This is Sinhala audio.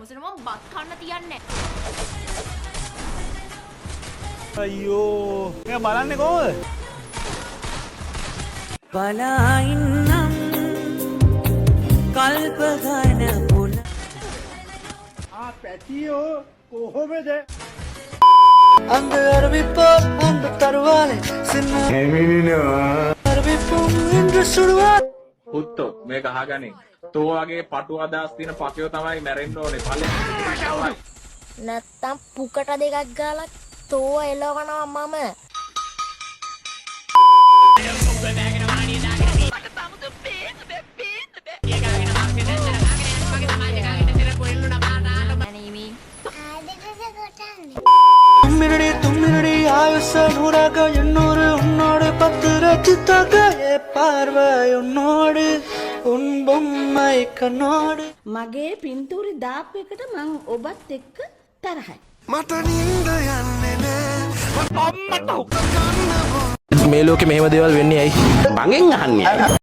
මුසලම බත් කන්න තියන්නේ අයියෝ මෙයා බලන්නේ කොහොමද? බලා ඉන්නම් කල්ප ගන්න පුන පැටියෝ කොහොමද? அந்த அறிவிப்போ அந்த தருவாலே சின்ன அறிவிப்பும் என்று சுடுவார் පුත්තෝ මේක අහගනින්. තෝ වගේ පටු අදහස් තියෙන පකයෝ තමයි මැරෙන්න ඕනේ. ඵලෙන් නැත්තම් පුකට දෙකක් ගාලා තෝව එලවනවා මම தும்மிரடி ஆயுச நூறாக எண்ணூறு உன்னோடு 10 ரச்சித்தாக பார்வை உன்னோடு உன் பொம்மை கண்ணோடு මගේ පින්තූරි දාපු එකට මං ඔබත් එක්ක තරහයි. මට නින්ද යන්නේ නෑ මේ ලෝකෙ මෙහෙම දේවල් වෙන්නේ ඇයි? මගෙන් අහන්නේ.